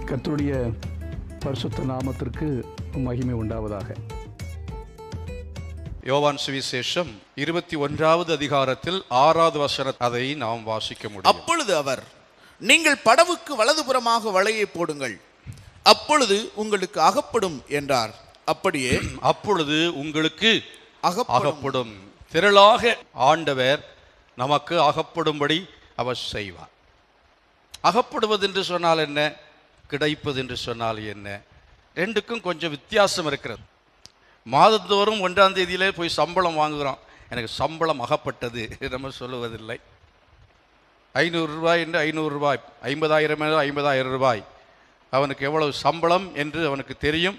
கர்த்தருடைய பரிசுத்த நாமத்திற்கு மகிமை உண்டாவதாக. யோவான் சுவிசேஷம் 21வது அதிகாரத்தில் 6வது வசனம் அதை நாம் வாசிக்க முடியும். அப்பொழுது அவர், நீங்கள் படவுக்கு வலதுபுறமாக வலையை போடுங்கள், அப்பொழுது உங்களுக்கு அகப்படும் என்றார். அப்படியே அப்பொழுது உங்களுக்கு அகப்படும். திரளாக ஆண்டவர் நமக்கு அகப்படும்படி அவர் செய்வார். அகப்படுவது என்று சொன்னால் என்ன, கிடைப்பது என்று சொன்னால் என்ன, ரெண்டுக்கும் கொஞ்சம் வித்தியாசம் இருக்கிறது. மாதந்தோறும் 1ஆம் தேதியிலே போய் சம்பளம் வாங்குகிறோம், எனக்கு சம்பளம் அகப்பட்டது நம்ம சொல்லுவதில்லை. 500 ரூபாய் என்று 500 ரூபாய், 50,000 50,000 ரூபாய், அவனுக்கு எவ்வளவு சம்பளம் என்று அவனுக்கு தெரியும்,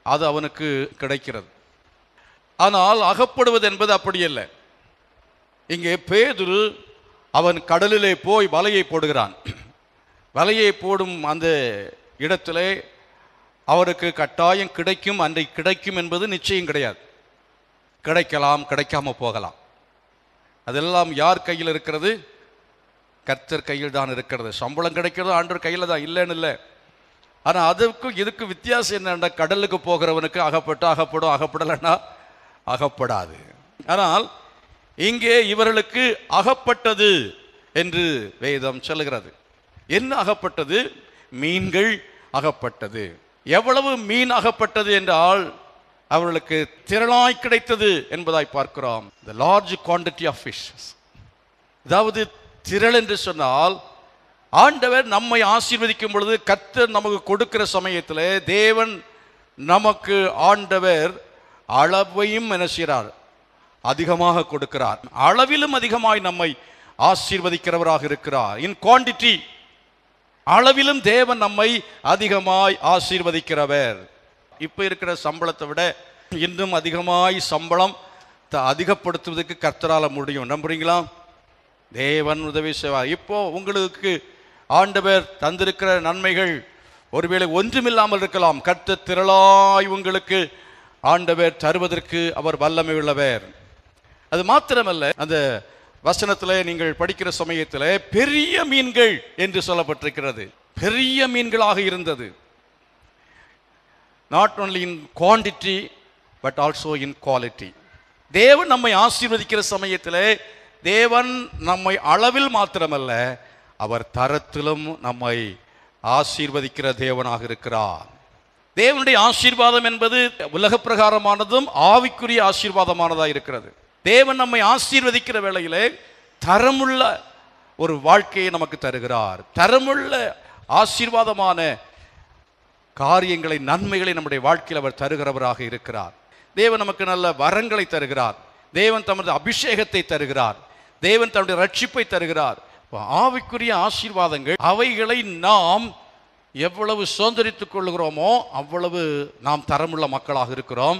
அது அவனுக்கு கிடைக்கிறது. ஆனால் அகப்படுவது என்பது அப்படி அல்ல. இங்கே பேதுரு அவன் கடலிலே போய் வலையை போடுகிறான். வலையை போடும் அந்த இடத்திலே அவருக்கு கட்டாயம் கிடைக்கும், அன்றைக்கு கிடைக்கும் என்பது நிச்சயம் கிடையாது. கிடைக்கலாம், கிடைக்காம போகலாம். அதெல்லாம் யார் கையில் இருக்கிறது? கர்த்தர் கையில் தான் இருக்கிறது. சம்பளம் கிடைக்கிறது ஆண்டவர் கையில் தான், இல்லைன்னு இல்லை. ஆனால் அதுக்கும் இதுக்கு வித்தியாசம் என்னென்னா, கடலுக்கு போகிறவனுக்கு அகப்படும், அகப்படலைன்னா அகப்படாது. ஆனால் இங்கே இவர்களுக்கு அகப்பட்டது என்று வேதம் சொல்லுகிறது. என்ன அகப்பட்டது? மீன்கள் அகப்பட்டது. எவ்வளவு மீன் அகப்பட்டது என்றால் அவர்களுக்கு திரளாய் கிடைத்தது என்பதாய் பார்க்கிறோம். the large quantity of fishes. அதாவது திரள் என்று சொன்னால், ஆண்டவர் நம்மை ஆசீர்வதிக்கும் பொழுது, கர்த்தர் நமக்கு கொடுக்கிற சமயத்தில் தேவன் நமக்கு ஆண்டவர் அளவையும் என்ன செய்கிறார்? அதிகமாக கொடுக்கிறார். அளவிலும் அதிகமாய் நம்மை ஆசீர்வதிக்கிறவராக இருக்கிறார். இன் குவாண்டிட்டி, அளவிலும் தேவன் நம்மை அதிகமாய் ஆசீர்வதிக்கிறவர். இப்போ இருக்கிற சம்பளத்தை விட இன்னும் அதிகமாய் சம்பளம் அதிகப்படுத்துவதற்கு கர்த்தரால முடியும். நம்புறீங்களா? தேவன் உதவி செய்வார். இப்போ உங்களுக்கு ஆண்டவர் தந்திருக்கிற நன்மைகள் ஒருவேளை ஒன்றுமில்லாமல் இருக்கலாம். கர்த்தர் திரளாய் உங்களுக்கு ஆண்டவர் தருவதற்கு அவர் வல்லமை உள்ளவர். அது மாத்திரமல்ல, அந்த வசனத்தில் நீங்கள் படிக்கிற சமயத்தில் பெரிய மீன்கள் என்று சொல்லப்பட்டிருக்கிறது. பெரிய மீன்களாக இருந்தது. Not only in quantity but also in quality. தேவன் நம்மை ஆசீர்வதிக்கிற சமயத்தில் தேவன் நம்மை அளவில் மாத்திரமல்ல, அவர் தரத்திலும் நம்மை ஆசீர்வதிக்கிற தேவனாக இருக்கிறார். தேவனுடைய ஆசீர்வாதம் என்பது உலக பிரகாரமானதும் ஆவிக்குரிய ஆசீர்வாதமானதாக இருக்கிறது. தேவன் நம்மை ஆசீர்வதிக்கிற வேளையிலே தரமுள்ள ஒரு வாழ்க்கையை நமக்கு தருகிறார். தரமுள்ள ஆசீர்வாதமான காரியங்களை, நன்மைகளை நம்முடைய வாழ்க்கையில் அவர் தருகிறவராக இருக்கிறார். தேவன் நமக்கு நல்ல வரங்களை தருகிறார். தேவன் தமது அபிஷேகத்தை தருகிறார். தேவன் தன்னுடைய ரட்சிப்பை தருகிறார். ஆவிக்குரிய ஆசீர்வாதங்கள், அவைகளை நாம் எவ்வளவு சுதந்திரித்துக் கொள்கிறோமோ அவ்வளவு நாம் தரமுள்ள மக்களாக இருக்கிறோம்.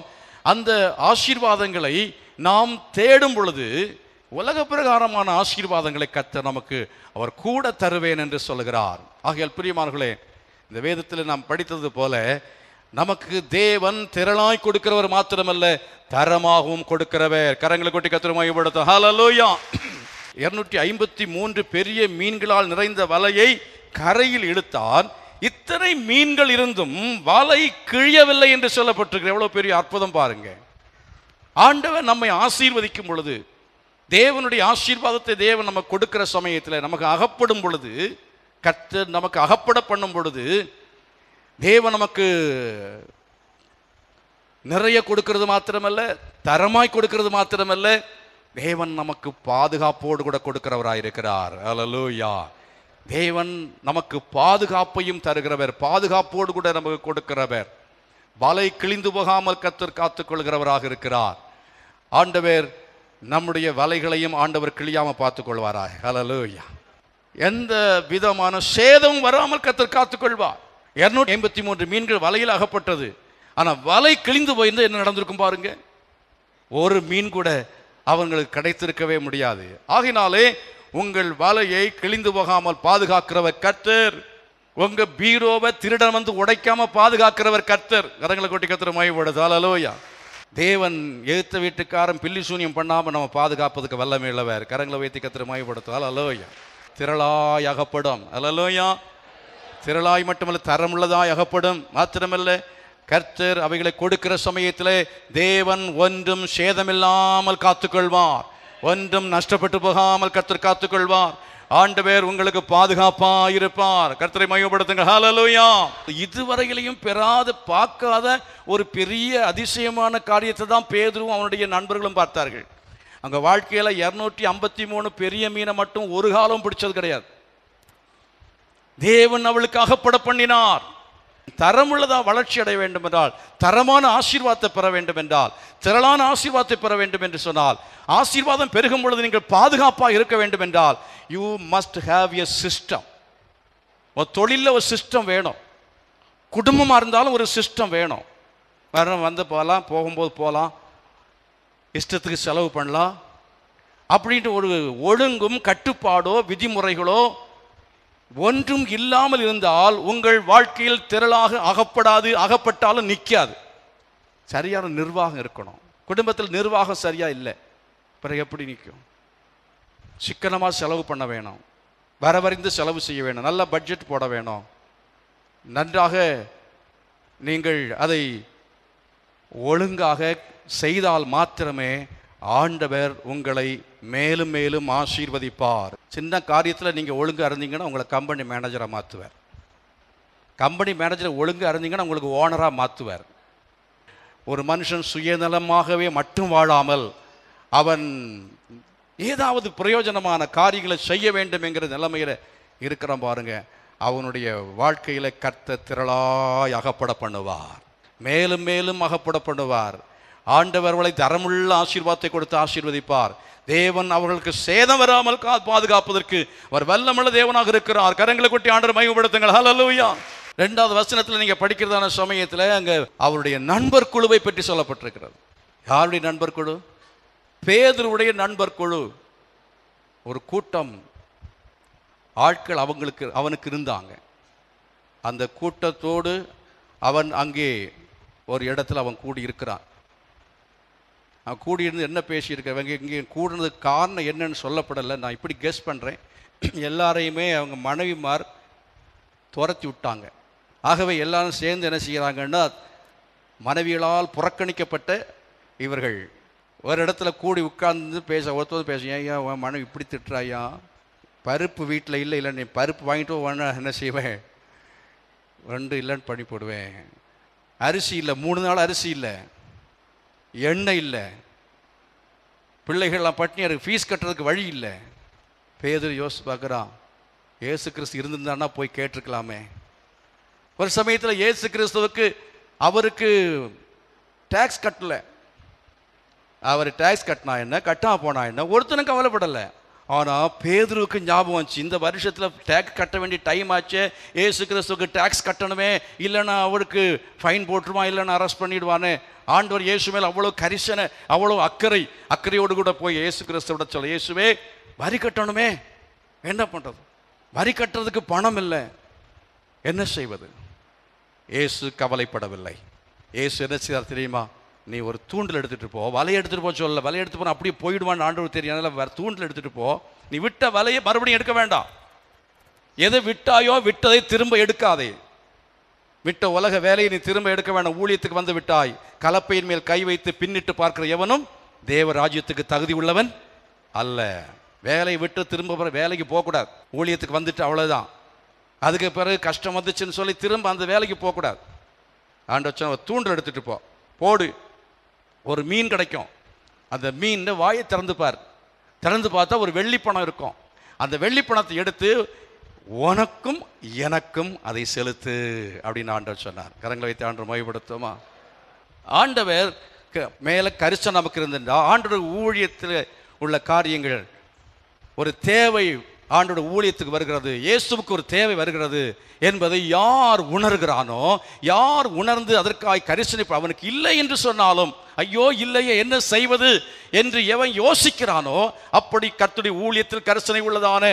அந்த ஆசீர்வாதங்களை நாம் தேடும் பொழுது உலக பிரகாரமான ஆசீர்வாதங்களை கர்த்தர் நமக்கு அவர் கூட தருவேன் என்று சொல்கிறார். ஆகையால் பிரியமானவர்களே, இந்த வேதத்தில் நாம் படித்தது போல நமக்கு தேவன் திரளாய் கொடுக்கிறவர் மாத்திரமல்ல, தரமாகவும் கொடுக்கிறவர். கரங்களை கொட்டி கர்த்தரை மகிமைப்படுத்தும். ஹல்லேலூயா. 253 பெரிய மீன்களால் நிறைந்த வலையை கரையில் இழுத்தான். இத்தனை மீன்கள் இருந்தும் வலை கிழியவில்லை என்று சொல்லப்பட்டிருக்கிற எவ்வளவு பெரிய அற்புதம் பாருங்க. ஆண்டவர் நம்மை ஆசீர்வதிக்கும் பொழுது, தேவனுடைய ஆசீர்வாதத்தை தேவன் நமக்கு கொடுக்கிற சமயத்தில், நமக்கு அகப்படும் பொழுது, கர்த்தர் நமக்கு அகப்பட பண்ணும் பொழுது, தேவன் நமக்கு நிறைய கொடுக்கிறது மாத்திரமல்ல, தரமாய் கொடுக்கிறது மாத்திரமல்ல, தேவன் நமக்கு பாதுகாப்போடு கூட கொடுக்கிறவராயிருக்கிறார். ஹல்லேலூயா. தேவன் நமக்கு பாதுகாப்பையும் தருகிறவர், பாதுகாப்போடு கூட நமக்கு கொடுக்கிறவர். வலை கிழிந்து போகாமல் கர்த்தர் காத்துக் கொள்கிறவராக இருக்கிறார். ஆண்டவர் நம்முடைய வலைகளையும் ஆண்டவர் கிழியாமல் பார்த்துக் கொள்வாராக. ஹல்லேலூயா. எந்த விதமான சேதம் வராமல் கர்த்தர் காத்துக்கொள்வார். 283 மீன்கள் வலையில் அகப்பட்டது. ஆனால் வலை கிழிந்து போயிருந்தா என்ன நடந்திருக்கும் பாருங்க. ஒரு மீன் கூட அவங்களுக்கு கிடைத்திருக்கவே முடியாது. ஆகினாலே உங்கள் வலையை கிழிந்து போகாமல் பாதுகாக்கிறவர் கர்த்தர். உங்க பீரோவை திருடன் வந்து உடைக்காம பாதுகாக்கிறவர் கர்த்தர். கரங்களை கொட்டி கர்த்தர் மகிமைப்படுது. ஹல்லேலூயா. தேவன் எதிர்த்த வீட்டுக்காரன் பில்லி சூனியம் பண்ணாமல் நம்ம பாதுகாப்பதுக்கு வல்லமை உள்ளவர். கரங்களை வைத்து கர்த்தர் மகிமைப்படுத்து. ஹல்லேலூயா. திரளாய் அகப்படும். ஹல்லேலூயா. திரளாய் மட்டுமல்ல தரமுள்ளதாய் அகப்படும். மாத்திரமல்ல, கர்த்தர் அவைகளை கொடுக்கிற சமயத்திலே தேவன் ஒன்றும் சேதமில்லாமல் காத்துக்கொள்வார், ஒன்றும் நஷ்டப்பட்டு போகாமல் கர்த்தர் காத்துக்கொள்வார். ஆண்டவர் உங்களுக்கு பாதுகாப்பா இருப்பார். கர்த்தரை மகிமைப்படுத்துங்க. ஹல்லேலூயா. இதுவரையிலையும் பெறாத பார்க்காத ஒரு பெரிய அதிசயமான காரியத்தை தான் பேதுருவும் அவனுடைய நண்பர்களும் பார்த்தார்கள். அங்க வாழ்க்கையில 253 பெரிய மீனை மட்டும் ஒரு காலம் பிடிச்சது கிடையாது. தேவன் அவளுக்கு அகப்பட பண்ணினார். தரமுள்ளதா வளர்ச்சி அடைய வேண்டும் என்றால், தரமான ஆசீர்வாதத்தை பெற வேண்டும் என்றால், திரளான ஆசீர்வாதத்தை பெற வேண்டும் என்று சொன்னால், ஆசீர்வாதம் பெருகும் பொழுது நீங்கள் பாதுகாப்பாக இருக்க வேண்டும் என்றால், you must have a system. ஒரு தொழிலில் ஒரு சிஸ்டம் வேணும். குடும்பமாக இருந்தாலும் ஒரு சிஸ்டம் வேணும். வந்து போகலாம், போகும்போது போகலாம், இஷ்டத்துக்கு செலவு பண்ணலாம் அப்படின்ட்டு ஒரு ஒழுங்கும் கட்டுப்பாடோ விதிமுறைகளோ ஒன்றும் இல்லாமல் இருந்தால் உங்கள் வாழ்க்கையில் திரளாக அகப்படாது, அகப்பட்டாலும் நிற்காது. சரியான நிர்வாகம் இருக்கணும். குடும்பத்தில் நிர்வாகம் சரியா இல்லை, பிறகு எப்படி நிற்கும்? சிக்கனமாக செலவு பண்ண வேணும், வரவறிந்து செலவு செய்ய வேணும், நல்ல பட்ஜெட் போட வேணும். நன்றாக நீங்கள் அதை ஒழுங்காக செய்தால் மாத்திரமே ஆண்டவர் உங்களை மேலும் மேலும் ஆசீர்வதிப்பார். சின்ன காரியத்தில் நீங்கள் ஒழுங்காக இருந்தீங்கன்னா உங்களை கம்பெனி மேனேஜராக மாற்றுவார். கம்பெனி மேனேஜரை ஒழுங்காக இருந்தீங்கன்னா உங்களுக்கு ஓனராக மாற்றுவார். ஒரு மனுஷன் சுயநலமாகவே மட்டும் வாழாமல் அவன் ஏதாவது பிரயோஜனமான காரியங்களை செய்ய வேண்டும் என்கிற நிலைமையில் இருக்கிறான் பாருங்க, அவனுடைய வாழ்க்கையில் கர்த்தர் திரளாய் அகப்பட பண்ணுவார், மேலும் மேலும் அகப்பட பண்ணுவார். ஆண்டவர் அவர்களை தரமுள்ள ஆசீர்வாதத்தை கொடுத்து ஆசீர்வதிப்பார். தேவன் அவர்களுக்கு சேதம் வராமல் பாதுகாப்பதற்கு அவர் வல்லமுள்ள தேவனாக இருக்கிறார். கரங்களை கொட்டி ஆண்டவரை மகிமைப்படுத்துங்கள். ஹல்லேலூயா. 2வது வசனத்தில் நீங்க படிக்கிறதான சமயத்தில் அங்க அவருடைய நண்பர் குழுவை பற்றி சொல்லப்பட்டிருக்கிறது. யாருடைய நண்பர் குழு? பேதுருவுடைய நண்பர் குழு. ஒரு கூட்டம் ஆட்கள் அவனுக்கு இருந்தாங்க. அந்த கூட்டத்தோடு அவன் அங்கே ஒரு இடத்துல அவன் கூடி இருக்கிறான். அவன் கூடியிருந்து என்ன பேசியிருக்கவங்க இங்கே கூடுனதுக்கு காரணம் என்னன்னு சொல்லப்படலை. நான் இப்படி கெஸ் பண்ணுறேன், எல்லாரையுமே அவங்க மனைவிமார் துரத்தி விட்டாங்க. ஆகவே எல்லாரும் சேர்ந்து என்ன செய்கிறாங்கன்னா, மனைவிகளால் புறக்கணிக்கப்பட்ட இவர்கள் ஒரு இடத்துல கூடி உட்கார்ந்து ஒருத்தர் பேச, ஐயா உன் மனைவி இப்படி திட்டுறாயா, பருப்பு வீட்டில் இல்லை நீ பருப்பு வாங்கிட்டு வேணா என்ன செய்வேன், 2 இல்லைன்னு பண்ணி போடுவேன். அரிசி இல்லை, 3 நாள் அரிசி இல்லை, எண்ணெய் இல்லை, பிள்ளைகள்லாம் பட்டினியாக இருக்கு, ஃபீஸ் கட்டுறதுக்கு வழி இல்லை. பேதுரு யோசிச்சு பார்க்குறான், இயேசு கிறிஸ்து இருந்திருந்தான்னா போய் கேட்டிருக்கலாமே. ஒரு சமயத்தில் இயேசு கிறிஸ்துவுக்கு அவருக்கு டேக்ஸ் கட்டலை. அவர் டேக்ஸ் கட்டினா என்ன, கட்டா போனா என்ன, ஒருத்தனும் கவலைப்படலை. ஆனால் பேதுருவுக்கு ஞாபகம் வந்துச்சு, இந்த வருஷத்தில் டேக்ஸ் கட்ட வேண்டிய டைம் ஆச்சு, ஏசு கிறிஸ்துவுக்கு டேக்ஸ் கட்டணுமே, இல்லைன்னா அவருக்கு ஃபைன் போட்டுருவான், இல்லைன்னா அரெஸ்ட் பண்ணிடுவானே. ஆண்டவர் இயேசு மேல் அவ்வளோ கரிசனை, அவ்வளோ அக்கறையோடு கூட போய் இயேசு கிறிஸ்துவிட சொல்ல, இயேசுவே வரி கட்டணுமே, என்ன பண்ணுறது, வரி கட்டுறதுக்கு பணம் இல்லை, என்ன செய்வது? இயேசு கவலைப்படவில்லை. இயேசு என்ன செய்தார் தெரியுமா? நீ ஒரு தூண்டில் எடுத்துகிட்டு போ, வலையை எடுத்துகிட்டு போ சொல்ல, வலையை எடுத்து போனால் அப்படியே போயிடுவான்னு ஆண்டவர் தெரியும். அதனால் வேறு தூண்டில் எடுத்துகிட்டு போ, நீ விட்ட வலையை மறுபடியும் எடுக்க வேண்டாம். எதை விட்டாயோ விட்டதை திரும்ப எடுக்காதே. விட்ட உலக வேலையை நீ திரும்ப எடுக்க வேண்டாம். ஊழியத்துக்கு வந்து விட்டாய், கலப்பையின் மேல் கை வைத்து பின்னிட்டு பார்க்கிற எவனும் தேவ ராஜ்யத்துக்கு தகுதி உள்ளவன் அல்ல. வேலையை விட்டு திரும்ப வேலைக்கு போகக்கூடாது. ஊழியத்துக்கு வந்துட்டு அவ்வளோதான், அதுக்கு பிறகு கஷ்டம் வந்துச்சுன்னு சொல்லி திரும்ப அந்த வேலைக்கு போகக்கூடாது. ஆண்டவர் தூண்டில் எடுத்துகிட்டு போடு, ஒரு மீன் கிடைக்கும், அந்த மீன் வாயை திறந்துப்பார், திறந்து பார்த்தா ஒரு வெள்ளிப்பணம் இருக்கும். அந்த வெள்ளிப்பணத்தை எடுத்து உனக்கும் எனக்கும் அதை செலுத்து அப்படின்னு ஆண்டவர் சொன்னார். கரங்களை வைத்து ஆண்டவர் மகிமைப்படுத்துமா? ஆண்டவர் மேலே கரிசனை நமக்கு இருந்திருந்தா, ஆண்டவர் ஊழியத்தில் உள்ள காரியங்கள், ஒரு தேவை ஆண்டோட ஊழியத்துக்கு வருகிறது, இயேசுவுக்கு ஒரு தேவை வருகிறது என்பதை யார் உணர்கிறானோ, யார் உணர்ந்து அதற்காக கரிசனை, அவனுக்கு இல்லை என்று சொன்னாலும் ஐயோ இல்லையே என்ன செய்வது என்று எவன் யோசிக்கிறானோ, அப்படி கர்த்தருடைய ஊழியத்தில் கரிசனை உள்ளதான,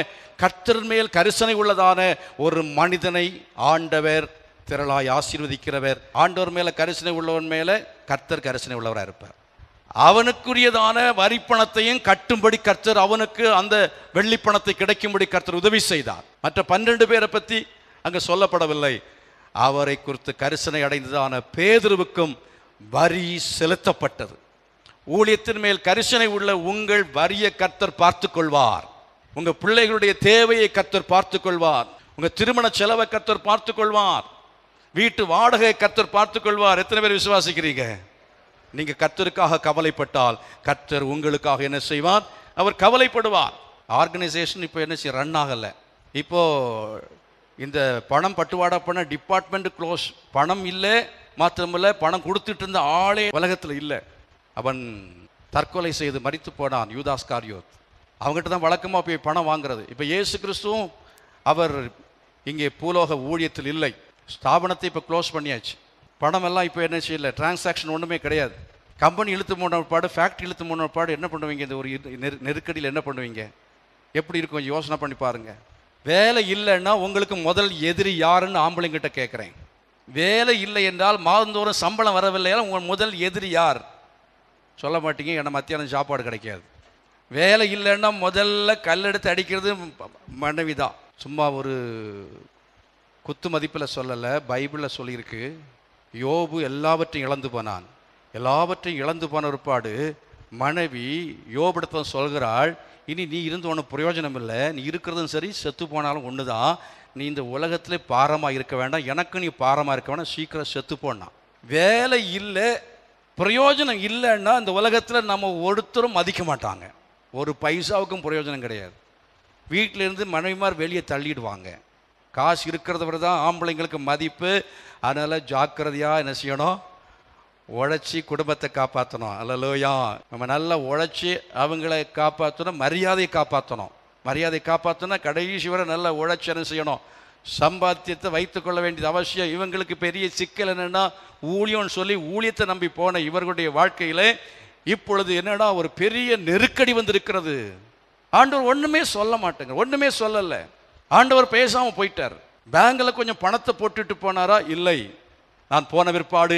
கர்த்தர் மேல் கரிசனை உள்ளதான ஒரு மனிதனை ஆண்டவர் திரளாய் ஆசீர்வதிக்கிறவர். ஆண்டவர் மேல கரிசனை உள்ளவன் மேல கர்த்தர் கரிசனை உள்ளவராக இருப்பார். அவனுக்குரியதான வரிப்பணத்தையும் கட்டும்படி கர்த்தர், அவனுக்கு அந்த வெள்ளிப்பணத்தை கிடைக்கும்படி கர்த்தர் உதவி செய்தார். மற்ற 12 பேரை பற்றி அங்கே சொல்லப்படவில்லை. அவரை குறித்து கரிசனை அடைந்ததான பேதுருவுக்கும் வரி செலுத்தப்பட்டது. ஊழியத்தின் மேல் கரிசனை உள்ள உங்கள் வரியை கர்த்தர் பார்த்து கொள்வார். உங்கள் பிள்ளைகளுடைய தேவையை கர்த்தர் பார்த்து கொள்வார். உங்கள் திருமண செலவை கர்த்தர் பார்த்து கொள்வார். வீட்டு வாடகை கர்த்தர் பார்த்து கொள்வார். எத்தனை பேர் விசுவாசிக்கிறீங்க? நீங்கள் கர்த்தருக்காக கவலைப்பட்டால் கர்த்தர் உங்களுக்காக என்ன செய்வார்? அவர் கவலைப்படுவார். ஆர்கனைசேஷன் இப்போ என்ன செய்ய ரன் ஆகலை. இப்போது இந்த பணம் பட்டுவாடா பண்ண டிபார்ட்மெண்ட் க்ளோஸ். பணம் இல்லை, மாத்திரமில்லை பணம் கொடுத்துட்டு இருந்த ஆளே உலகத்தில் இல்லை. அவன் தற்கொலை செய்து மரித்து போனான், யூதாஸ் காரியோத். அவங்ககிட்ட தான் வழக்கமாக போய் பணம் வாங்குறது. இப்போ இயேசு கிறிஸ்துவும் அவர் இங்கே பூலோக ஊழியத்தில் இல்லை. ஸ்தாபனத்தை இப்போ க்ளோஸ் பண்ணியாச்சு. பணம் எல்லாம் இப்போ என்ன செய்யலை, டிரான்சாக்ஷன் ஒன்றுமே கிடையாது. கம்பெனி இழுத்து போன பாடு, ஃபேக்ட்ரி இழுத்து போன பாடு என்ன பண்ணுவீங்க? இந்த ஒரு நெருக்கடியில் என்ன பண்ணுவீங்க? எப்படி இருக்கும் யோசனை பண்ணி பாருங்கள். வேலை இல்லைன்னா உங்களுக்கு முதல் எதிரி யாருன்னு ஆம்பளைங்கிட்ட கேட்குறேன். வேலை இல்லை என்றால் மாதந்தோறும் சம்பளம் வரவில்லையால் உங்கள் முதல் எதிரி யார்? சொல்ல மாட்டீங்க. ஏன்னா மத்தியானம் சாப்பாடு கிடைக்காது. வேலை இல்லைன்னா முதல்ல கல்லெடுத்து அடிக்கிறது மனைவி தான். சும்மா ஒரு குத்து மதிப்பில் சொல்லலை, பைபிளில் சொல்லியிருக்கு. யோபு எல்லாவற்றையும் இழந்து போனான். எல்லாவற்றையும் இழந்து போன ஒருபாடு மனைவி யோபிடத்தை சொல்கிறாள், இனி நீ இருந்து உனக்கு பிரயோஜனம் இல்லை, நீ இருக்கிறதும் சரி செத்து போனாலும் ஒன்று தான், நீ இந்த உலகத்தில் பாரமாக இருக்க வேண்டாம், எனக்கு நீ பாரமாக இருக்க வேண்டாம், சீக்கிரம் செத்து போனான். வேலை இல்லை, பிரயோஜனம் இல்லைன்னா இந்த உலகத்தில் நம்ம ஒருத்தரும் மதிக்க மாட்டாங்க. ஒரு பைசாவுக்கும் பிரயோஜனம் கிடையாது. வீட்டிலேருந்து மனைவிமார் வெளியே தள்ளிடுவாங்க. காசு இருக்கிறத தான் ஆம்பளைங்களுக்கு மதிப்பு. அதனால் ஜாக்கிரதையாக என்ன செய்யணும்? உழைச்சி குடும்பத்தை காப்பாற்றணும். அல்லேலூயா. நம்ம நல்லா உழைச்சி அவங்கள காப்பாற்றணும், மரியாதையை காப்பாற்றணும். மரியாதையை காப்பாற்றினா கடைசி வரை நல்லா உழைச்சி என்ன செய்யணும்? சம்பாத்தியத்தை வைத்துக்கொள்ள வேண்டியது அவசியம். இவங்களுக்கு பெரிய சிக்கல் என்னென்னா, ஊழியம்னு சொல்லி ஊழியத்தை நம்பி போன இவர்களுடைய வாழ்க்கையில் இப்பொழுது என்னடா ஒரு பெரிய நெருக்கடி வந்திருக்கிறது. ஆண்டவர் ஒன்றுமே சொல்ல மாட்டேங்க, ஒன்றுமே சொல்லலை. ஆண்டவர் பேசாமல் போயிட்டார். பேங்கில் கொஞ்சம் பணத்தை போட்டுட்டு போனாரா? இல்லை. நான் போன பிற்பாடு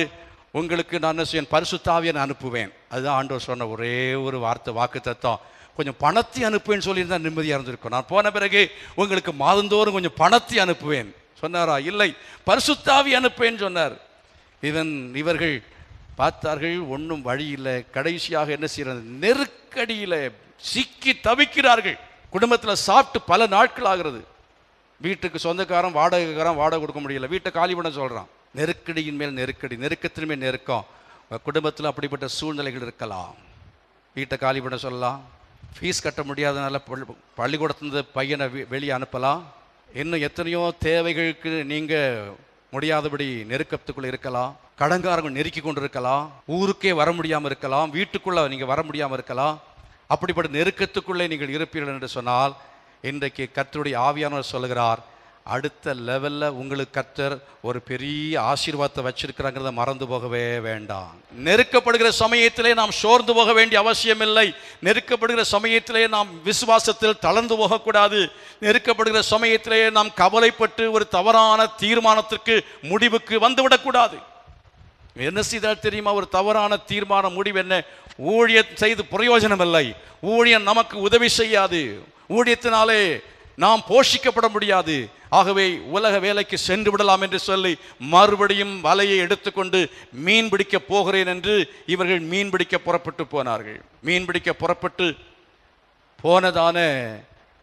உங்களுக்கு நான் என்ன செய்வேன்? பரிசுத்த ஆவியை நான் அனுப்புவேன். அதுதான் ஆண்டவர் சொன்ன ஒரே ஒரு வார்த்தை, வாக்கு தத்தம். கொஞ்சம் பணத்தை அனுப்புவேன்னு சொல்லியிருந்தால் நிம்மதியாக இருந்திருக்கும். நான் போன பிறகு உங்களுக்கு மாதந்தோறும் கொஞ்சம் பணத்தை அனுப்புவேன் சொன்னாரா? இல்லை, பரிசுத்த ஆவி அனுப்புவேன்னு சொன்னார். இவர்கள் பார்த்தார்கள், ஒன்றும் வழி இல்லை. கடைசியாக என்ன செய்யறது? நெருக்கடியில் சிக்கி தவிக்கிறார்கள். குடும்பத்தில் சாப்பிட்டு பல நாட்கள் ஆகிறது. வீட்டுக்கு சொந்தக்காரன் வாடகைக்காரன் வாடகை கொடுக்க முடியல, வீட்டை காலி பண்ண சொல்கிறான். நெருக்கடியின் மேல் நெருக்கடி, நெருக்கத்தின் மேல் நெருக்கம். குடும்பத்தில் அப்படிப்பட்ட சூழ்நிலைகள் இருக்கலாம். வீட்டை காலி பண்ண சொல்லலாம், ஃபீஸ் கட்ட முடியாதனால பள்ளிக்கூடத்துலேருந்து பையனை வெளியே அனுப்பலாம். இன்னும் எத்தனையோ தேவைகளுக்கு நீங்கள் முடியாதபடி நெருக்கத்துக்குள்ளே இருக்கலாம். கடன்காரங்க நெருக்கி கொண்டு இருக்கலாம். ஊருக்கே வர முடியாமல் இருக்கலாம். வீட்டுக்குள்ளே நீங்கள் வர முடியாமல் இருக்கலாம். அப்படிப்பட்ட நெருக்கத்துக்குள்ளே நீங்கள் இருப்பீர்கள் என்று சொன்னால், இன்றைக்கு கர்த்தருடைய ஆவியானவர் சொல்லுகிறார், அடுத்த லெவலில் உங்களுக்கு கர்த்தர் ஒரு பெரிய ஆசீர்வாதத்தை வச்சிருக்கிறாங்கிறத மறந்து போகவே வேண்டாம். நெருக்கப்படுகிற சமயத்திலே நாம் சோர்ந்து போக வேண்டிய அவசியம் இல்லை. நெருக்கப்படுகிற சமயத்திலே நாம் விசுவாசத்தில் தளர்ந்து போகக்கூடாது. நெருக்கப்படுகிற சமயத்திலே நாம் கவலைப்பட்டு ஒரு தவறான தீர்மானத்திற்கு முடிவுக்கு வந்துவிடக்கூடாது. என்ன செய்தால் தெரியுமா? ஒரு தவறான தீர்மான முடிவு என்ன? ஊழியம் செய்து பிரயோஜனம் இல்லை. ஊழியம் நமக்கு உதவி செய்யாது. ஊழியத்தினாலே நாம் போஷிக்கப்பட முடியாது. ஆகவே உலக வேலைக்கு சென்று விடலாம் என்று சொல்லி மறுபடியும் வலையை எடுத்துக்கொண்டு மீன் பிடிக்க போகிறேன் என்று இவர்கள் மீன் பிடிக்க புறப்பட்டு போனார்கள். மீன் பிடிக்க புறப்பட்டு போனதான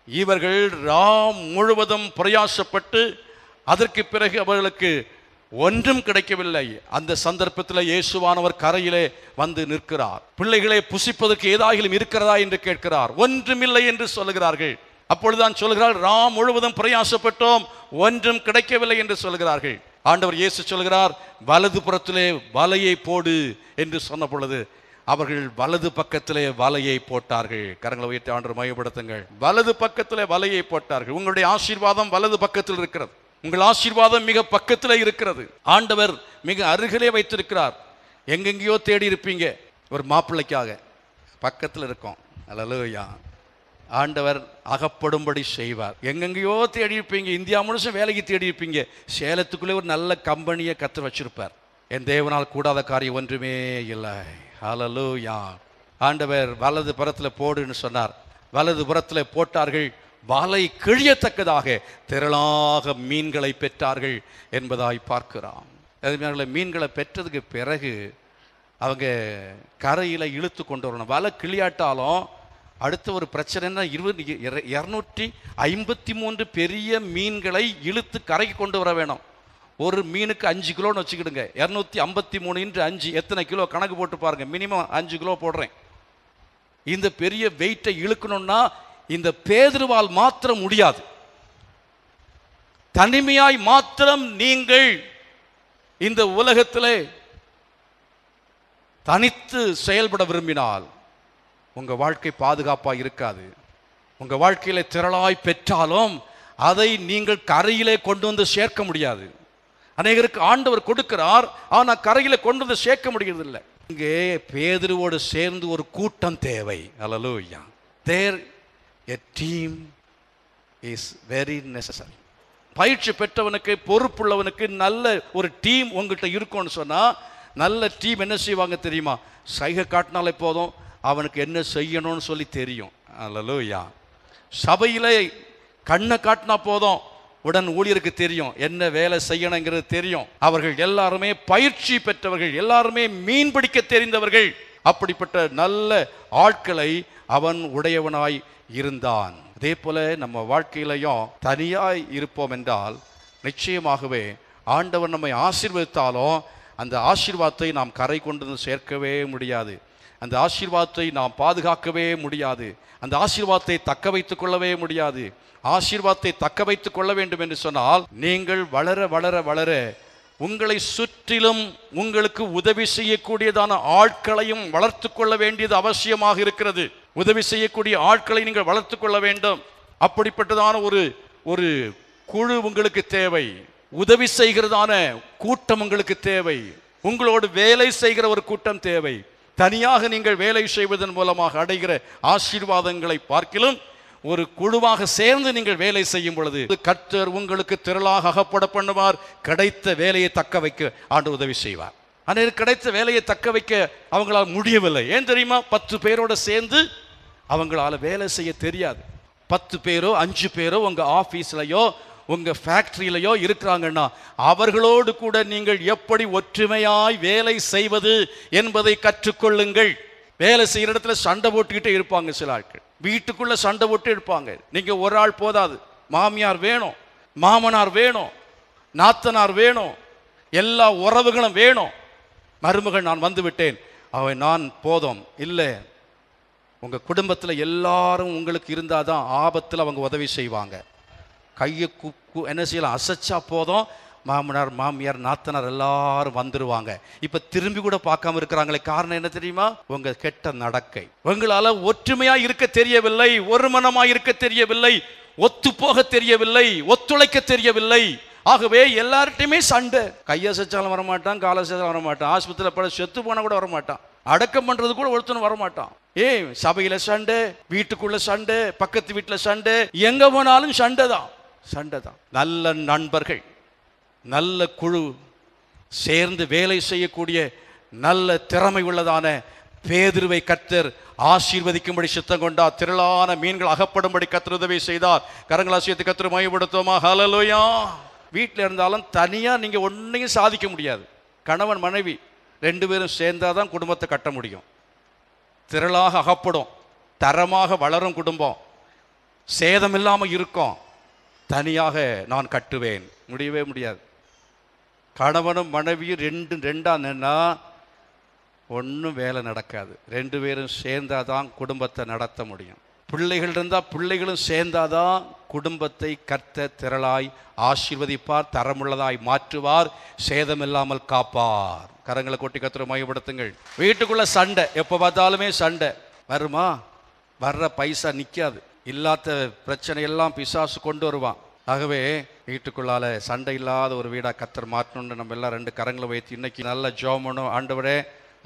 இவர்கள் ராம் முழுவதும் பிரயாசப்பட்டு அதற்கு பிறகு அவர்களுக்கு ஒன்றும் கிடைக்கவில்லை. அந்த சந்தர்ப்பத்தில் இயேசுவானவர் கரையிலே வந்து நிற்கிறார். பிள்ளைகளை புசிப்பதற்கு ஏதாகிலும் இருக்கிறதா என்று கேட்கிறார். ஒன்றுமில்லை என்று சொல்லுகிறார்கள். அப்பொழுதுதான் சொல்கிறார், ராம் முழுவதும் பிரயாசப்பட்டோம், ஒன்றும் கிடைக்கவில்லை என்று சொல்கிறார்கள். ஆண்டவர் இயேசு சொல்கிறார், வலது புறத்திலே வலையை போடு என்று சொன்ன பொழுது அவர்கள் வலது பக்கத்திலே வலையை போட்டார்கள். கரங்களை உயர்த்தி ஆண்டவர் மையப்படுத்துங்கள். வலது பக்கத்திலே வலையை போட்டார்கள். உங்களுடைய ஆசீர்வாதம் வலது பக்கத்தில் இருக்கிறது. உங்கள் ஆசீர்வாதம் மிக பக்கத்தில் இருக்கிறது. ஆண்டவர் மிக அருகிலே வைத்திருக்கிறார். எங்கெங்கேயோ தேடி இருப்பீங்க, ஒரு மாப்பிள்ளைக்காக பக்கத்தில் இருக்கும். அல்லேலூயா. ஆண்டவர் அகப்படும்படி செய்வார். எங்கெங்கேயோ தேடி இருப்பீங்க, இந்தியா முழுசும் வேலைக்கு தேடி இருப்பீங்க, சேலத்துக்குள்ளே ஒரு நல்ல கம்பெனியை கற்று வச்சிருப்பார். என் தேவனால் கூடாத காரியம் ஒன்றுமே இல்லை. அல்லேலூயா. ஆண்டவர் வலது புறத்தில் போடுன்னு சொன்னார். வலது புறத்தில் போட்டார்கள். வலை கிழியத்தக்கதாக திரளாக மீன்களை பெற்றார்கள் என்பதாய் பார்க்கிறோம். அதனால மீன்களை பெற்றதுக்கு பிறகு அவங்க கரையில் இழுத்து கொண்டு வரணும். வலை கிளியாட்டாலும் அடுத்த ஒரு பிரச்சனைன்னா 253 பெரிய மீன்களை இழுத்து கரைக்கு கொண்டு வர வேணும். ஒரு மீனுக்கு 5 கிலோன்னு வச்சுக்கிடுங்க. 253 × 5 எத்தனை கிலோ கணக்கு போட்டு பாருங்க. மினிமம் 5 கிலோ போடுறேன். இந்த பெரிய வெயிட்டை இழுக்கணும்னா இந்த பேதுருவால் மாத்திரம் முடியாது. தனிமையாய் மாத்திரம் நீங்கள் இந்த உலகத்திலே தனித்து செயல்பட விரும்பினால் உங்க வாழ்க்கை பாதுகாப்பாக இருக்காது. உங்க வாழ்க்கையில திரளாய் பெற்றாலும் அதை நீங்கள் கரையிலே கொண்டு வந்து சேர்க்க முடியாது. அநேகருக்கு ஆண்டவர் கொடுக்கிறார், ஆனா கரையில கொண்டு வந்து சேர்க்க முடிகிறது இல்லை. இங்கே பேதுருவோடு சேர்ந்து ஒரு கூட்டம் தேவை. Hallelujah. There a team is very necessary. பயிற்சி பெற்றவனுக்கு, பொறுப்புள்ளவனுக்கு நல்ல ஒரு டீம் உங்ககிட்ட இருக்கும்னு சொன்னா, நல்ல டீம் என்ன செய்வாங்க தெரியுமா? சைகை காட்டினாலே போதும், அவனுக்கு என்ன செய்யணும்னு சொல்லி தெரியும். அல்லேலூயா. சபையிலே கண்ணை காட்டினா போதும், உடன் ஊழியருக்கு தெரியும் என்ன வேலை செய்யணுங்கிறது தெரியும். அவர்கள் எல்லாருமே பயிற்சி பெற்றவர்கள், எல்லாருமே மீன் பிடிக்க தெரிந்தவர்கள். அப்படிப்பட்ட நல்ல ஆட்களை அவன் உடையவனாய் இருந்தான். அதே போல நம்ம வாழ்க்கையிலையும் தனியாய் இருப்போம் என்றால் நிச்சயமாகவே ஆண்டவர் நம்மை ஆசீர்வதித்தாலும் அந்த ஆசீர்வாதத்தை நாம் கரை கொண்டு வந்து சேர்க்கவே முடியாது. அந்த ஆசீர்வாதத்தை நாம் பாதுகாக்கவே முடியாது. அந்த ஆசீர்வாதத்தை தக்க வைத்துக் கொள்ளவே முடியாது. ஆசீர்வாதத்தை தக்க வைத்துக் கொள்ள வேண்டும் என்று சொன்னால் நீங்கள் வளர வளர வளர உங்களை சுற்றிலும் உங்களுக்கு உதவி செய்யக்கூடியதான ஆட்களையும் வளர்த்து கொள்ள வேண்டியது அவசியமாக இருக்கிறது. உதவி செய்யக்கூடிய ஆட்களை நீங்கள் வளர்த்து கொள்ள வேண்டும். அப்படிப்பட்டதான ஒரு குழு உங்களுக்கு தேவை. உதவி செய்கிறதான கூட்டம் உங்களுக்கு தேவை. உங்களோடு வேலை செய்கிற ஒரு கூட்டம் தேவை. தனியாக நீங்கள் வேலை செய்வதன் மூலமாக அடைகிற ஆசீர்வாதங்களை பார்க்கிலும் ஒரு குழுவாக சேர்ந்து நீங்கள் வேலை செய்யும் பொழுது கர்த்தர் உங்களுக்கு திரளாக அகப்பட பண்ணுவார். கிடைத்த வேலையை தக்க வைக்க ஆண்டவர் உதவி செய்வார். ஆனால் கிடைத்த வேலையை தக்க வைக்க அவங்களால் முடியவில்லை. ஏன் தெரியுமா? 10 பேரோட சேர்ந்து அவங்களால வேலை செய்ய தெரியாது. 10 பேரோ 5 பேரோ உங்க ஆபீஸ்லயோ உங்க ஃபேக்டரியிலையோ இருக்கிறாங்கன்னா அவர்களோடு கூட நீங்கள் எப்படி ஒற்றுமையாய் வேலை செய்வது என்பதை கற்றுக்கொள்ளுங்கள். வேலை செய்கிற இடத்துல சண்டை போட்டுக்கிட்டே இருப்பாங்க சில ஆட்கள். வீட்டுக்குள்ள சண்டை போட்டு இருப்பாங்க. நீங்க ஒரு ஆள் போதாது, மாமியார் வேணும், மாமனார் வேணும், நாத்தனார் வேணும், எல்லா உறவுகளும் வேணும். மருமகள் நான் வந்து விட்டேன், அவன் நான் போதும் இல்லை. உங்க குடும்பத்தில் எல்லாரும் உங்களுக்கு இருந்தாதான் ஆபத்தில் அவங்க உதவி செய்வாங்க. கையை என்ன செய்யலாம், அசைச்சா போதும், மாமனார் மாமியார் நாத்தனார் எல்லாரும் வந்துருவாங்க. இப்ப திரும்பி கூட பார்க்காம இருக்கிறாங்களே, காரணம் என்ன தெரியுமா? உங்க கெட்ட நடக்கை. உங்களால ஒற்றுமையா இருக்க தெரியவில்லை, ஒரு மனமா இருக்க தெரியவில்லை, ஒத்து போக தெரியவில்லை, ஒத்துழைக்க தெரியவில்லை. ஆகவே எல்லார்ட்டையுமே சண்டை. கையசைச்சாலும் வரமாட்டான், காலசைச்சாலும் வரமாட்டான், ஆஸ்பத்திரியில் பட செத்து போனா கூட வரமாட்டான், அடக்கம் பண்றது கூட ஒருத்தனும் வரமாட்டான். சபையில சண்டை, வீட்டுக்குள்ள சண்டை, பக்கத்து வீட்டுல சண்டை, எங்க போனாலும் சண்டை தான், சண்டை தான். நல்ல நண்பர்கள், நல்ல குழு சேர்ந்து வேலை செய்யக்கூடிய நல்ல திறமை உள்ளதான பேதுருவை கர்த்தர் ஆசீர்வதிக்கும்படி சித்தம் கொண்டார். திரளான மீன்கள் அகப்படும்படி கர்த்தர் உதவி செய்தார். கரங்களாசியத்தை கர்த்தர் மையப்படுத்துவோமா? ஹல்லேலூயா. வீட்டில் இருந்தாலும் தனியா நீங்க ஒன்னையும் சாதிக்க முடியாது. கணவன் மனைவி 2 பேரும் சேர்ந்தாதான் குடும்பத்தை கட்ட முடியும். திரளாக அகப்படும், தரமாக வளரும் குடும்பம், சேதம் இல்லாமல் இருக்கும். தனியாக நான் கட்டுவேன், முடியவே முடியாது. கணவனும் மனைவியும் ரெண்டா நின்னா ஒன்றும் வேலை நடக்காது. 2 பேரும் சேர்ந்தாதான் குடும்பத்தை நடத்த முடியும். பிள்ளைகள் இருந்தால் பிள்ளைகளும் சேர்ந்தாதான் குடும்பத்தை கர்த்தர் திரளாய் ஆசீர்வதிப்பார், தரமுள்ளதாய் மாற்றுவார், சேதமில்லாமல் காப்பார். கரங்களை கொட்டி கர்த்தரை மையப்படுத்துங்கள். வீட்டுக்குள்ள சண்டை, எப்போ பார்த்தாலுமே சண்டை வருமா? வர்ற பைசா நிற்காது. இல்லாத பிரச்சனையெல்லாம் பிசாசு கொண்டு வருவான். ஆகவே வீட்டுக்குள்ளால சண்டை இல்லாத ஒரு வீடாக கர்த்தர் மாற்றணும்னு நம்ம எல்லாம் 2 கரங்களை வைத்து இன்னைக்கு நல்ல ஜெபம் பண்ணும். ஆண்டவரே,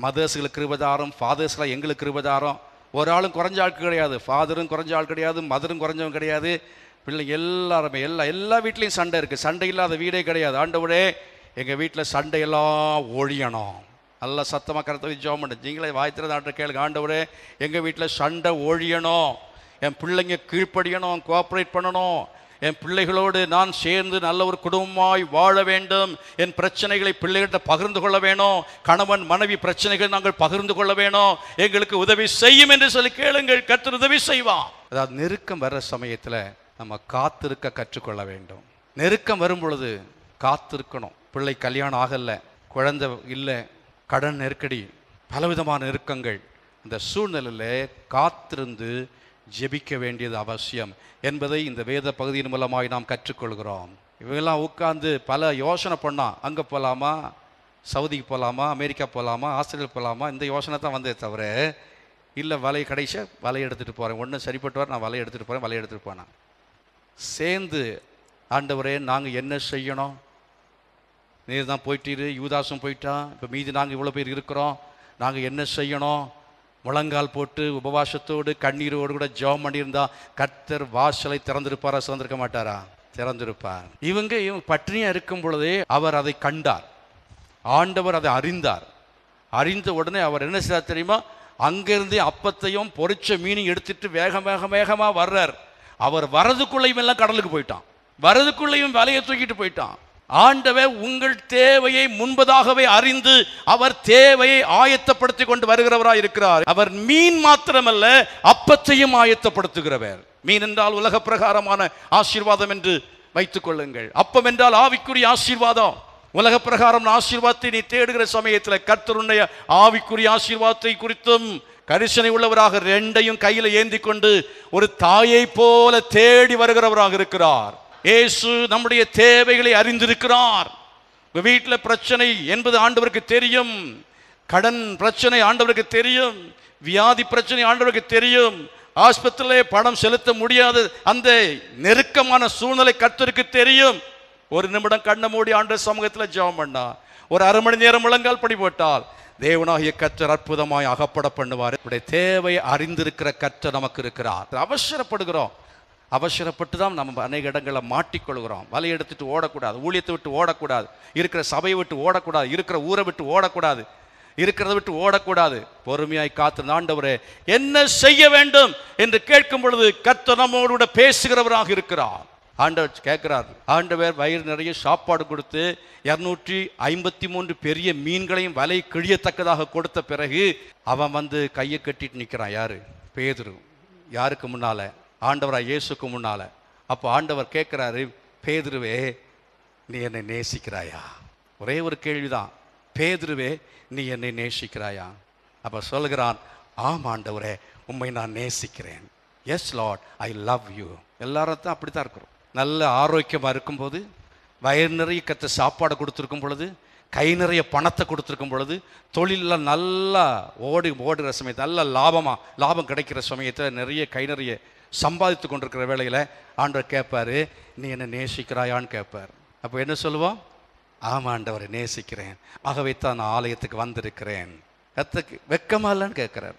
மதர்ஸ்களுக்கு கிருபதாரம், ஃபாதர்ஸ்லாம் எங்களுக்கு கிருபதாரம். ஒரு ஆளும் குறைஞ்ச ஆள் கிடையாது, ஃபாதரும் குறைஞ்ச ஆள் கிடையாது, மதரும் குறைஞ்சவங்க கிடையாது. பிள்ளைங்க எல்லாருமே எல்லா வீட்லேயும் சண்டை இருக்குது. சண்டை இல்லாத வீடே கிடையாது. ஆண்டவரே, எங்கள் வீட்டில் சண்டையெல்லாம் ஒழியணும். நல்லா சத்தமாக கருத்தை ஜெபம் பண்ணு. நீங்களே வாய்த்திரத ஆண்டை கேளுங்க. ஆண்டவரே, எங்கள் வீட்டில் சண்டை ஒழியணும், என் பிள்ளைங்க கீழ்ப்படியணும், கோஆப்ரேட் பண்ணணும், என் பிள்ளைகளோடு நான் சேர்ந்து நல்ல ஒரு குடும்பமாய் வாழ வேண்டும், என் பிரச்சனைகளை பிள்ளைகிட்ட பகிர்ந்து கொள்ள வேணும், கணவன் மனைவி பிரச்சனைகள் நாங்கள் பகிர்ந்து கொள்ள வேணும், எங்களுக்கு உதவி செய்யும் என்று சொல்லி கேளுங்கள், கர்த்தர் உதவி செய்வான். அதாவது நெருக்கம் வர்ற சமயத்தில் நம்ம காத்திருக்க கற்றுக்கொள்ள வேண்டும். நெருக்கம் வரும் பொழுது காத்திருக்கணும். பிள்ளை கல்யாணம் ஆகல, குழந்தை இல்லை, கடன் நெருக்கடி, பலவிதமான நெருக்கங்கள், இந்த சூழ்நிலையில் காத்திருந்து ஜெபிக்க வேண்டியது அவசியம் என்பதை இந்த வேத பகுதியின் மூலமாய் நாம் கற்றுக்கொள்கிறோம். இவங்கெல்லாம் உட்கார்ந்து பல யோசனை பண்ணா, அங்கே போகலாமா, சவுதிக்கு போகலாமா, அமெரிக்கா போகலாமா, ஆஸ்திரேலியா போகலாமா, இந்த யோசனை தான் வந்தே தவிர இல்லை வலையை கடைசியாக வலையை எடுத்துகிட்டு போகிறேன், ஒன்றும் சரிப்பட்டு வர நான் வலையை எடுத்துகிட்டு போகிறேன், வலையை எடுத்துகிட்டு போனேன். சேர்ந்து ஆண்டவரே நாங்கள் என்ன செய்யணும், நீர் தான் போயிட்டீரு, யூதாசும் போயிட்டான், இப்போ மீதி நாங்கள் இவ்வளோ பேர் இருக்கிறோம், நாங்கள் என்ன செய்யணும், முழங்கால் போட்டு உபவாசத்தோடு கண்ணீரோடு கூட ஜெபம் பண்ணியிருந்தா கர்த்தர் வாசலை திறந்திருப்பாரா, திறந்திருக்க மாட்டாரா? திறந்திருப்பார். இவங்க பட்டினியா இருக்கும் பொழுதே அவர் அதை கண்டார், ஆண்டவர் அதை அறிந்தார். அறிந்த உடனே அவர் என்ன செய்தார் தெரியுமா? அங்கிருந்தே அப்பத்தையும் பொரிச்ச மீனையும் எடுத்துட்டு வேகமாக வர்றார். அவர் வரதுக்குள்ளையும் எல்லாம் கடலுக்கு போயிட்டான், வரதுக்குள்ளையும் வலையை தூக்கிட்டு போயிட்டான். ஆண்டவர் உங்கள் தேவையை முன்பதாகவே அறிந்து அவர் தேவையை ஆயத்தப்படுத்தி கொண்டு வருகிறவராய் இருக்கிறார். அவர் மீன் மாத்திரமல்ல, அப்பத்தையும் ஆயத்தப்படுத்துகிறவர். மீன் என்றால் உலக பிரகாரமான ஆசீர்வாதம் என்று வைத்துக் கொள்ளுங்கள். அப்பம் என்றால் ஆவிக்குரிய ஆசீர்வாதம். உலக பிரகாரம் ஆசீர்வாதத்தை நீ தேடுகிற சமயத்தில் கர்த்தருடைய ஆவிக்குரிய ஆசீர்வாதத்தை குறித்தும் கரிசனை உள்ளவராக ரெண்டையும் கையில ஏந்தி கொண்டு ஒரு தாயை போல தேடி வருகிறவராக இருக்கிறார். இயேசு நம்முடைய தேவைகளை அறிந்திருக்கிறார். வீட்டில் பிரச்சனை என்பது ஆண்டவருக்கு தெரியும், கடன் பிரச்சனை ஆண்டவருக்கு தெரியும், வியாதி பிரச்சனை ஆண்டவருக்கு தெரியும், ஆஸ்பத்திரியிலே பணம் செலுத்த முடியாது அந்த நெருக்கமான சூழ்நிலை கர்த்தருக்கு தெரியும். ஒரு நிமிடம் கண்ணை மூடி ஆண்டவர் சமூகத்தில் ஜெபம் பண்ணா, ஒரு அரை மணி நேரம் முழங்கால் படி போட்டால் தேவனாகிய கர்த்தர் அற்புதமாய் அகப்பட பண்ணுவார். தேவையை அறிந்திருக்கிற கர்த்தர் நமக்கு இருக்கிறார். அவசரப்படுகிறோம், அவசரப்பட்டு தான் நம்ம அநேக இடங்களில் மாட்டிக்கொள்கிறோம். வலை எடுத்துட்டு ஓடக்கூடாது, ஊழியத்தை விட்டு ஓடக்கூடாது, இருக்கிற சபையை விட்டு ஓடக்கூடாது, இருக்கிற ஊரை விட்டு ஓடக்கூடாது, இருக்கிறத விட்டு ஓடக்கூடாது. பொறுமையாய் காத்து ஆண்டவரே என்ன செய்ய வேண்டும் என்று கேட்கும் பொழுது கர்த்தர் நம்மோடு பேசுகிறவராக இருக்கிறார். ஆண்டவர் கேட்கிறார். ஆண்டவர் வயிறு நிறைய சாப்பாடு கொடுத்து 253 பெரிய மீன்களையும் வலை கிழியத்தக்கதாக கொடுத்த பிறகு அவன் வந்து கையை கட்டிட்டு நிற்கிறான். யாரு? பேதுரு. யாருக்கு முன்னால? ஆண்டவராக இயேசுக்கு முன்னால. அப்போ ஆண்டவர் கேட்கிறாரு, பேதுருவே நீ என்னை நேசிக்கிறாயா? ஒரே ஒரு கேள்விதான், பேதுருவே நீ என்னை நேசிக்கிறாயா? அப்போ சொல்கிறான், ஆம் ஆண்டவரே உம்மை நான் நேசிக்கிறேன். Yes Lord I love you. எல்லாரும் தான் அப்படி தான் இருக்கிறோம். நல்ல ஆரோக்கியமாக இருக்கும்போது, வயிறு நிறைய கத்த சாப்பாடு கொடுத்துருக்கும் பொழுது, கை நிறைய பணத்தை கொடுத்துருக்கும் பொழுது, தொழிலில் நல்லா ஓடுகிற சமயத்தில் நல்ல லாபம் கிடைக்கிற சமயத்தில் நிறைய கை நிறைய சம்பாதித்து கொண்டிருக்கிற வேளையில் ஆண்டவர் கேட்பார், நீ என்ன நேசிக்கிறாயான்னு கேட்பார். அப்போ என்ன சொல்லுவோம்? ஆமாம் ஆண்டவரை நேசிக்கிறேன், ஆகவே தான் நான் ஆலயத்துக்கு வந்திருக்கிறேன். கர்த்தருக்கு வெக்கமா இல்லைன்னு கேட்குறார்.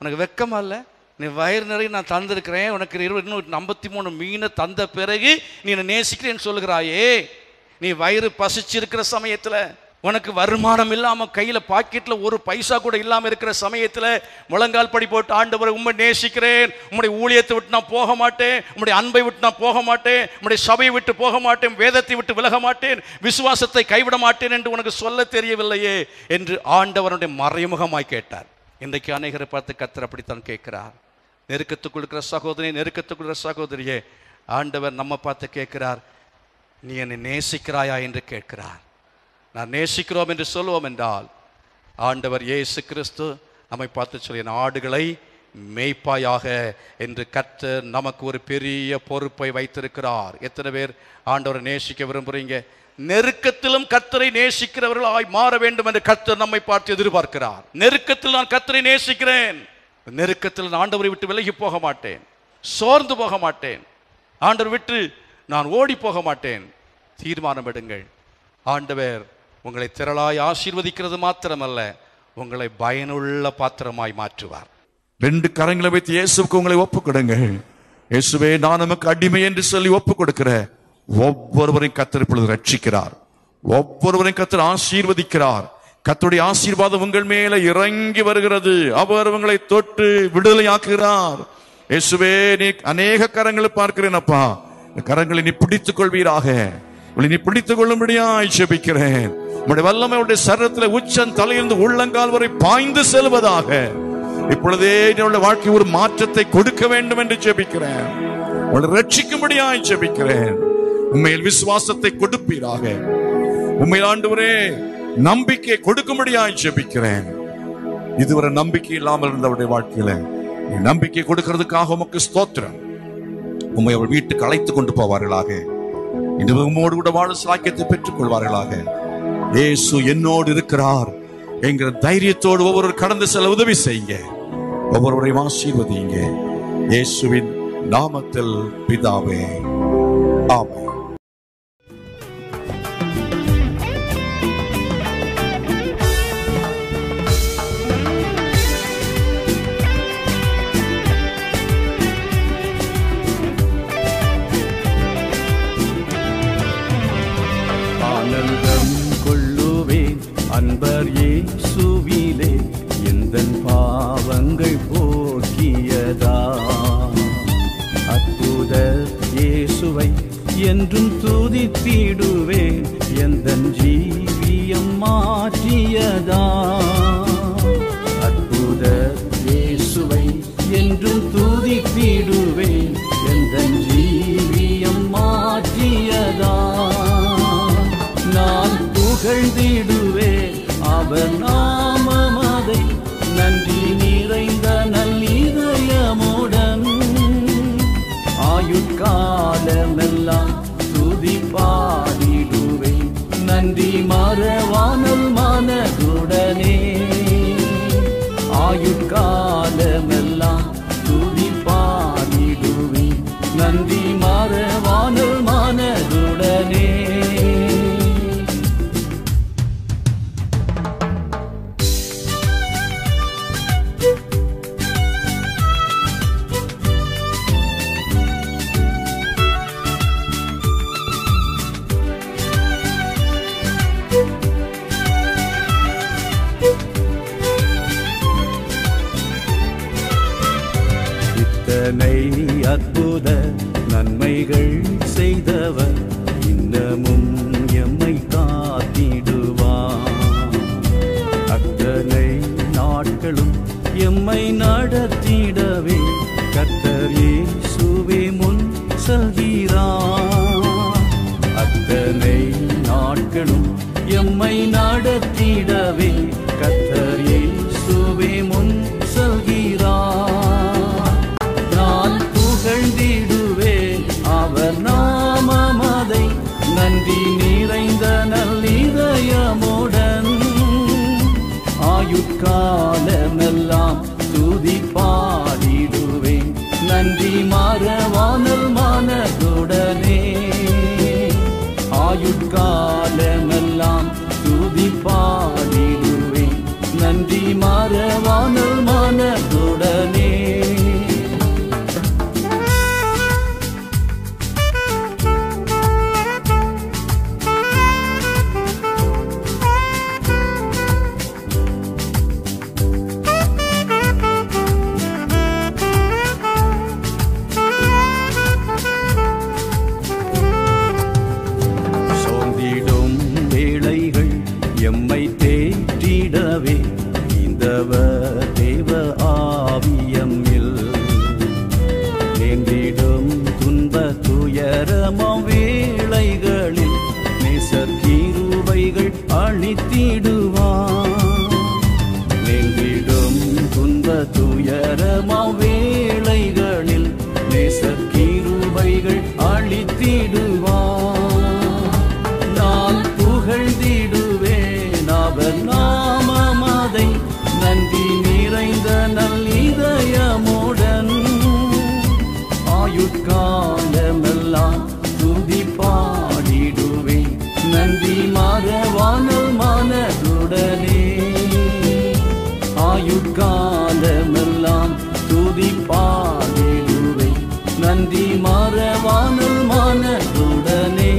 உனக்கு வெக்கமா இல்லை? நீ வயிறு நிறைய நான் தந்திருக்கிறேன், உனக்கு 253 மீனை தந்த பிறகு நீ என்னை நேசிக்கிறேன்னு சொல்லுகிறாயே. நீ வயிறு பசிச்சிருக்கிற சமயத்தில், உனக்கு வருமானம் இல்லாமல் கையில் பாக்கெட்டில் ஒரு பைசா கூட இல்லாமல் இருக்கிற சமயத்தில் முழங்கால் படி போட்டு ஆண்டவரை உம்மை நேசிக்கிறேன், உம்முடைய ஊழியத்தை விட்டு நான் போக மாட்டேன், உம்முடைய அன்பை விட்டு நான் போக மாட்டேன், உம்முடைய சபையை விட்டு போக மாட்டேன், வேதத்தை விட்டு விலக மாட்டேன், விசுவாசத்தை கைவிட மாட்டேன் என்று உனக்கு சொல்ல தெரியவில்லையே என்று ஆண்டவருடைய மறைமுகமாய் கேட்டார். இன்றைக்கு அநேகரை பார்த்து கர்த்தர் அப்படித்தான் கேட்கிறார். நெருக்கத்துக்குள் இருக்கிற சகோதரி, நெருக்கத்துக்குள்ள சகோதரியே, ஆண்டவர் நம்ம பார்த்து கேட்கிறார், நீ என்னை நேசிக்கிறாயா என்று கேட்கிறார். நான் நேசிக்கிறோம் என்று சொல்லுவோம் என்றால் ஆண்டவர் இயேசு கிறிஸ்து நம்மை பார்த்து சொல்லி, ஆடுகளை மேய்ப்பாயாக என்று கர்த்தர் நமக்கு ஒரு பெரிய பொறுப்பை வைத்திருக்கிறார். எத்தனை பேர் ஆண்டவரை நேசிக்க விரும்புறீங்க? நெருக்கத்திலும் கர்த்தரை நேசிக்கிறவர்களாய் மாற வேண்டும் என்று கர்த்தர் நம்மை பார்த்து எதிர்பார்க்கிறார். நெருக்கத்தில் நான் கர்த்தரை நேசிக்கிறேன், நெருக்கத்தில் நான் ஆண்டவரை விட்டு விலகி போக மாட்டேன், சோர்ந்து போக மாட்டேன், ஆண்டவர் விட்டு நான் ஓடி போக மாட்டேன். தீர்மானம் எடுங்கள். ஆண்டவர் உங்களை திரளாய் ஆசீர்வதிக்கிறது மாத்திரமல்ல, உங்களை பயனுள்ள பாத்திரமாய் மாற்றுவார். 2 கரங்களை வைத்து இயேசுக்கு உங்களை ஒப்பு கொடுங்க. இயேசுவே நான் நமக்கு அடிமை என்று சொல்லி ஒப்பு கொடுக்கிற ஒவ்வொருவரையும் கர்த்தர் இப்பொழுது ரட்சிக்கிறார், ஒவ்வொருவரையும் கர்த்தர் ஆசீர்வதிக்கிறார். கர்த்தருடைய ஆசீர்வாதம் உங்கள் மேல இறங்கி வருகிறது. அவர் உங்களை தொட்டு விடுதலையாக்குகிறார். இயேசுவே, நீ அநேக கரங்களை பார்க்கிறேன் அப்பா, இந்த கரங்களை நீ பிடித்துக் கொள்வீராக. நீ பிடித்துக் கொள்ளும்படியாய் ஜெபிக்கிறேன். உம்முடைய வல்லமை உடைய சரீரத்தில் உச்சன் தலையிலிருந்து உள்ளங்கால் வரை பாய்ந்து செல்வதாக. இப்பொழுதே என்னுடைய வாழ்க்கை ஒரு மாற்றத்தை கொடுக்க வேண்டும் என்று ஜெபிக்கிறேன். உங்களை ரட்சிக்கும்படியாய் ஜெபிக்கிறேன். உண்மையில் விசுவாசத்தை கொடுப்பீராக. உண்மையில் ஆண்டவரே நம்பிக்கை கொடுக்கும்படியாய் ஜெபிக்கிறேன். இதுவரை நம்பிக்கை இல்லாமல் இருந்தவருடைய வாழ்க்கையில நீ நம்பிக்கை கொடுக்கிறதுக்காக உமக்கு ஸ்தோத்திரம். உண்மை அவள் வீட்டுக்கு அழைத்து கொண்டு போவார்களாக. இன்று உம்மோடு கூட வாழ சாக்கியத்தை பெற்றுக் கொள்வார்களாக. இயேசு என்னோடு இருக்கிறார் என்கிற தைரியத்தோடு ஒவ்வொரு கடந்து செல்ல உதவி செய்யுங்க. ஒவ்வொருவரையும் ஆசீர்வதிங்க. இயேசுவின் நாமத்தில் பிதாவே, ஆமென். ஆனந்தம் கொள்ளுவேன் அன்பர் இயேசுவிலே, எந்தன் பாவங்கள் போக்கியதா. அற்புத இயேசுவை என்றும் துதித்திடுவேன், எந்தன் ஜீவியம் மாற்றியதா. அற்புத இயேசுவை என்றும் துதித்திடுவேன், எந்தன் ஜீவியம் மாற்றியதா. நான் புகழ்ந்திடுவேன் அவர் நாமமதை, நன்றி நிறைந்த நல்லிதயமுடன். ஆயுட்காலமெல்லாம் துதி பாடிடுவேன், நன்றி மறவாமல் மனதுடனே. ஆயுட்காலமெல்லாம் துதி பாடிடுவேன், நன்றி மறவாமல் மனதுடனே. இத்தனை அற்புத நன்மைகள் செய்தவர் இன்னமும் எம்மை காத்திடுவார். அத்தனை நாட்களும் எம்மை நடத்திடவே கர்த்தர் இயேசுவே முன் செல்கிறார். அத்தனை நாட்களும் எம்மை நடத்திடவே கர்த்தர் இயேசுவே முன் செல்கிறார். நான் புகழ்ந்திடுவேன் அவர் நாமமதை, நன்றி நிறைந்த நல்லிதயமுடன். ஆயுட்காலமெல்லாம் துதி பாடிடுவேன், நன்றி மறவாமல் மனதுடனே. ஆயுட்காலமெல்லாம் துதி பாடிடுவேன், நன்றி மறவாமல் மனதுடனே. சோர்ந்திடும் வேளைகள் எம்மை தேற்றிடவே இந்தவர் தேவ ஆவியம்மில். நேர்ந்திடும் துன்ப துயரமாம் வேளைகளில் நேசர் கிருபைகள் அளித்திடுவார். நேர்ந்திடும் துன்ப துயரமாம் வேளைகளில் நேசர் கிருபைகள் அளித்திடுவார். நான் புகழ்ந்திடுவேன் அவர் நாமமதை, நன்றி நிறைந்த நல்லிதயமுடன். ஆயுட்காலமெல்லாம் துதி பாடிடுவேன், நன்றி மறவாமல் மனதுடனே. ஆயுட்காலமெல்லாம் துதி பாடிடுவேன், நன்றி மறவாமல் மனதுடனே.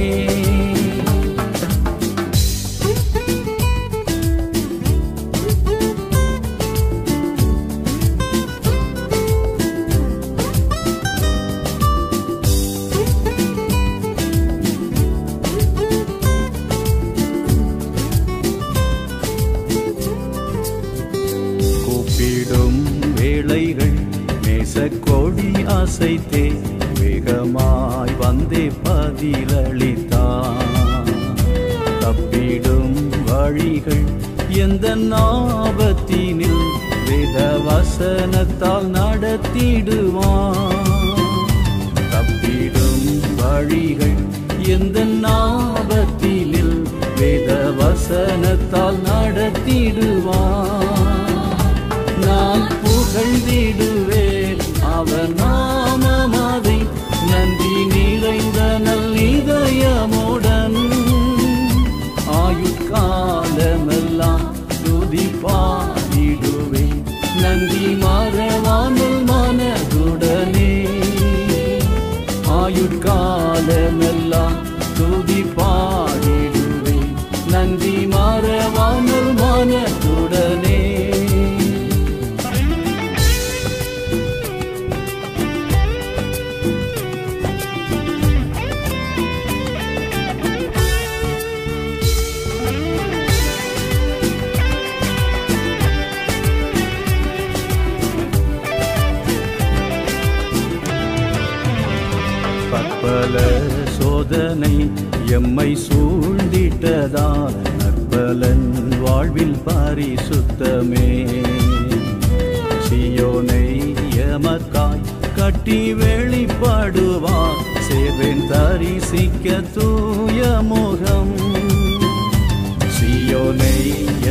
பதிலளித்தார். தப்பிடும் வழிகள் எந்த ஆபத்தினில் வேத வசனத்தால் நடத்திடுவார். தப்பிடும் வழிகள் எந்த ஆபத்தினில் வேத வசனத்தால் நடத்திடுவார். நான் புகழ்ந்திடுவேன் அவர் நாமமதை நன்றி நிறைந்த நல்லிதயமுடன். ஆயுட்காலமெல்லாம் துதி பாடிடுவேன் நன்றி மறவாமல் மனதுடனே. ஆயுட்காலமெல்லாம் துதி பாடிடுவேன் நன்றி மறவாமல் மனதுடனே. பற்பல சோதனை எம்மை சூழ்ந்திட்டதால் நற்பலன் வாழ்வில் பரிசுத்தமே. சியோனை எமக்காய் கட்டி வெளிப்படுவார் சேவன் தரிசிக்க தூய முகம். சியோனை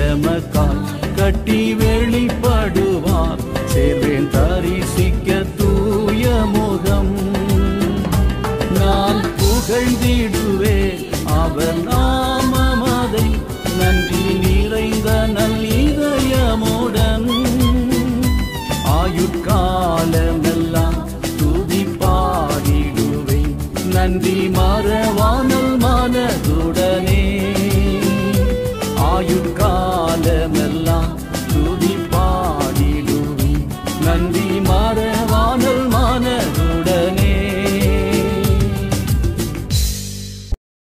எமக்காய் கட்டி வெளிப்படுவார் சேவன் தரிசிக்க தூய முகம். நான் புகழ்ந்திடுவேன் அவர் நாமமதை நன்றி நிறைந்த நல்லிதயமுடன். ஆயுட்காலமெல்லாம் துதி பாடிடுவேன் நன்றி மறவாமல் மனதுடனே. ஆயுட்காலமெல்லாம் துதி பாடிடுவேன் நன்றி